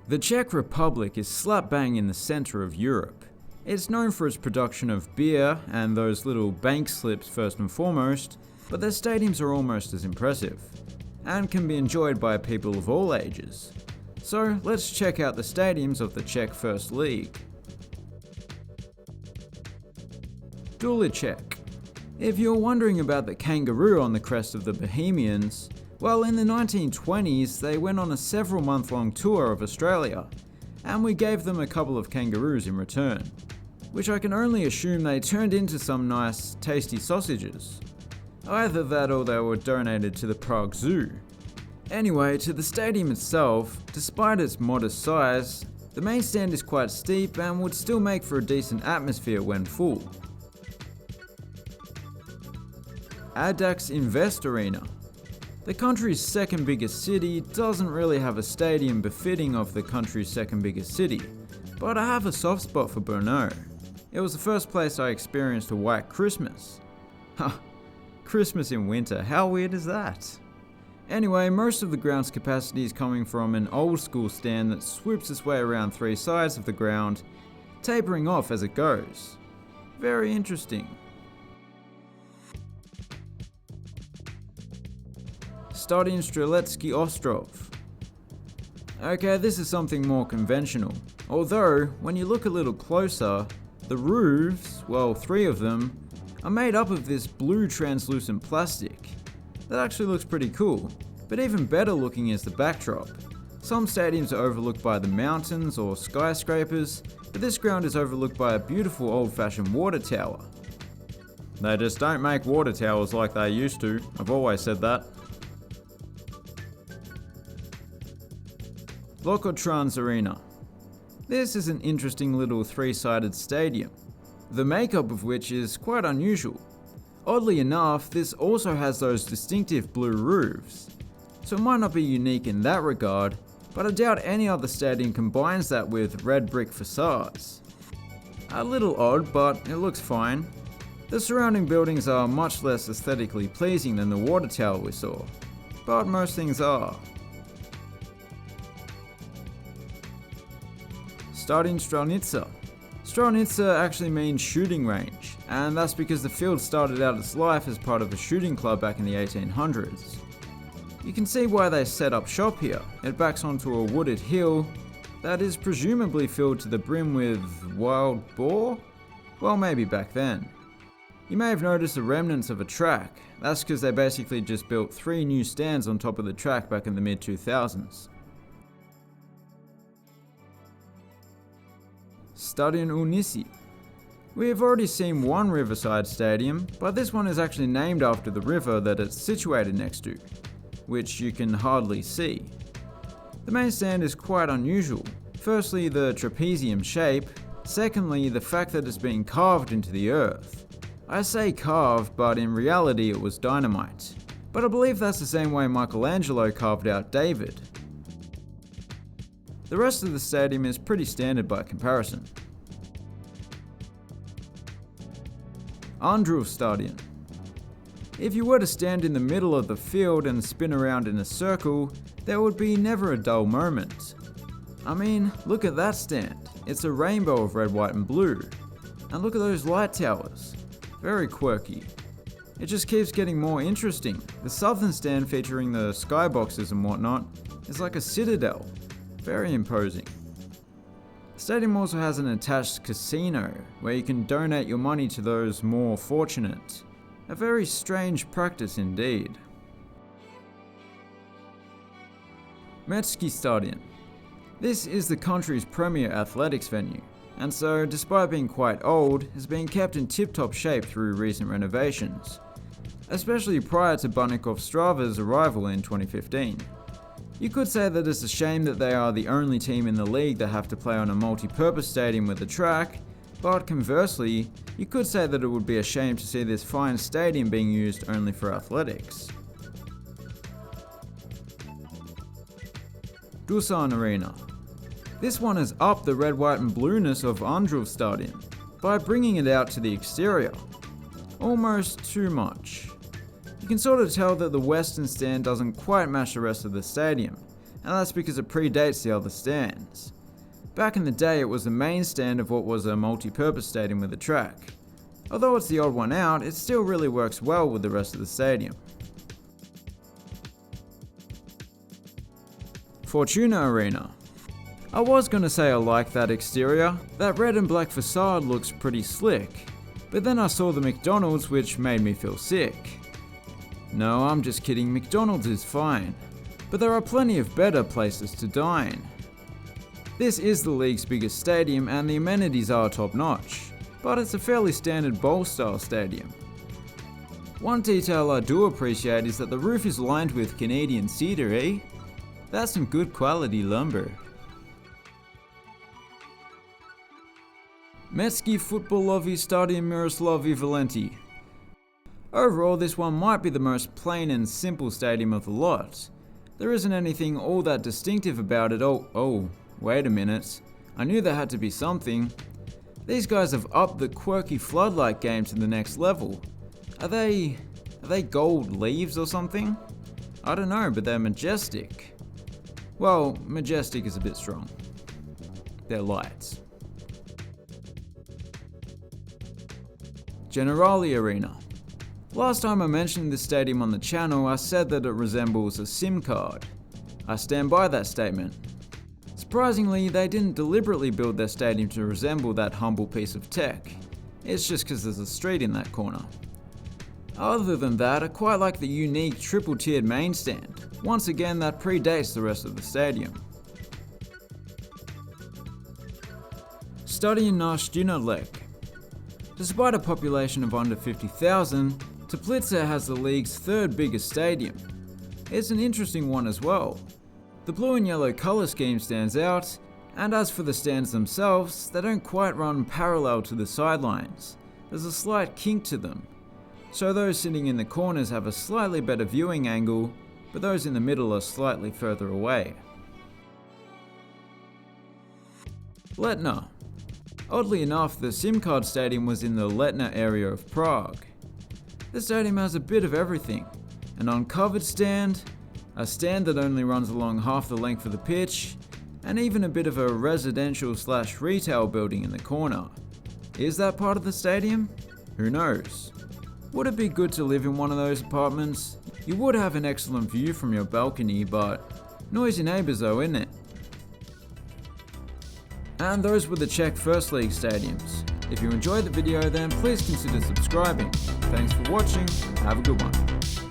The Czech Republic is slap bang in the center of Europe. It's known for its production of beer and those little bank slips first and foremost, but their stadiums are almost as impressive, and can be enjoyed by people of all ages. So let's check out the stadiums of the Czech First League. Czech. If you're wondering about the kangaroo on the crest of the Bohemians, well, in the 1920s they went on a several-month-long tour of Australia, and we gave them a couple of kangaroos in return, which I can only assume they turned into some nice, tasty sausages. Either that or they were donated to the Prague Zoo. Anyway, to the stadium itself, despite its modest size, the main stand is quite steep and would still make for a decent atmosphere when full. Adax Invest Arena. The country's second biggest city doesn't really have a stadium befitting of the country's second biggest city, but I have a soft spot for Brno. It was the first place I experienced a white Christmas. Ha, Christmas in winter, how weird is that? Anyway, most of the ground's capacity is coming from an old school stand that swoops its way around three sides of the ground, tapering off as it goes. Very interesting. Stadion Strzelecki Ostrov. Okay, this is something more conventional. Although, when you look a little closer, the roofs, well, three of them, are made up of this blue translucent plastic. That actually looks pretty cool, but even better looking is the backdrop. Some stadiums are overlooked by the mountains or skyscrapers, but this ground is overlooked by a beautiful old-fashioned water tower. They just don't make water towers like they used to, I've always said that. Lokotrans Arena. This is an interesting little three-sided stadium, the makeup of which is quite unusual. Oddly enough, this also has those distinctive blue roofs, so it might not be unique in that regard, but I doubt any other stadium combines that with red brick facades. A little odd, but it looks fine. The surrounding buildings are much less aesthetically pleasing than the water tower we saw, but most things are. Stadion Strzelnica. Strzelnica actually means shooting range, and that's because the field started out its life as part of a shooting club back in the 1800s. You can see why they set up shop here. It backs onto a wooded hill that is presumably filled to the brim with wild boar? Well, maybe back then. You may have noticed the remnants of a track. That's because they basically just built 3 new stands on top of the track back in the mid-2000s. Stadion Unisi. We have already seen one Riverside Stadium, but this one is actually named after the river that it's situated next to, which you can hardly see. The main stand is quite unusual. Firstly, the trapezium shape. Secondly, the fact that it's been carved into the earth. I say carved, but in reality it was dynamite. But I believe that's the same way Michelangelo carved out David. The rest of the stadium is pretty standard by comparison. Ostrov Stadium. If you were to stand in the middle of the field and spin around in a circle, there would be never a dull moment. I mean, look at that stand. It's a rainbow of red, white and blue. And look at those light towers. Very quirky. It just keeps getting more interesting. The southern stand, featuring the skyboxes and whatnot, is like a citadel. Very imposing. The stadium also has an attached casino where you can donate your money to those more fortunate. A very strange practice indeed. Mečki Stadium. This is the country's premier athletics venue, and so, despite being quite old, has been kept in tip-top shape through recent renovations, especially prior to Bunikov Strava's arrival in 2015. You could say that it's a shame that they are the only team in the league that have to play on a multi-purpose stadium with a track, but conversely, you could say that it would be a shame to see this fine stadium being used only for athletics. Nissan Arena. This one has upped the red, white and blueness of Ostrov Stadium by bringing it out to the exterior. Almost too much. You can sort of tell that the western stand doesn't quite match the rest of the stadium, and that's because it predates the other stands. Back in the day, it was the main stand of what was a multi-purpose stadium with a track. Although it's the odd one out, it still really works well with the rest of the stadium. Fortuna Arena. I was gonna say I like that exterior. That red and black facade looks pretty slick. But then I saw the McDonald's, which made me feel sick. No, I'm just kidding, McDonald's is fine. But there are plenty of better places to dine. This is the league's biggest stadium and the amenities are top notch, but it's a fairly standard bowl style stadium. One detail I do appreciate is that the roof is lined with Canadian cedar, eh? That's some good quality lumber. Metski Futbolovi Stadium Miroslavi Valenti. Overall, this one might be the most plain and simple stadium of the lot. There isn't anything all that distinctive about it. Oh, wait a minute. I knew there had to be something. These guys have upped the quirky floodlight game to the next level. Are they gold leaves or something? I don't know, but they're majestic. Well, majestic is a bit strong. They're lights. Generali Arena. Last time I mentioned this stadium on the channel, I said that it resembles a SIM card. I stand by that statement. Surprisingly, they didn't deliberately build their stadium to resemble that humble piece of tech. It's just because there's a street in that corner. Other than that, I quite like the unique triple-tiered main stand. Once again, that predates the rest of the stadium. Stadion nasz Generali. Despite a population of under 50,000, Taplitzer has the league's third biggest stadium. It's an interesting one as well. The blue and yellow colour scheme stands out, and as for the stands themselves, they don't quite run parallel to the sidelines. There's a slight kink to them. So those sitting in the corners have a slightly better viewing angle, but those in the middle are slightly further away. Letna. Oddly enough, the SIM card stadium was in the Letna area of Prague. The stadium has a bit of everything. An uncovered stand, a stand that only runs along half the length of the pitch, and even a bit of a residential/retail building in the corner. Is that part of the stadium? Who knows? Would it be good to live in one of those apartments? You would have an excellent view from your balcony, but noisy neighbours though, isn't it? And those were the Czech First League stadiums. If you enjoyed the video, then please consider subscribing. Thanks for watching, have a good one.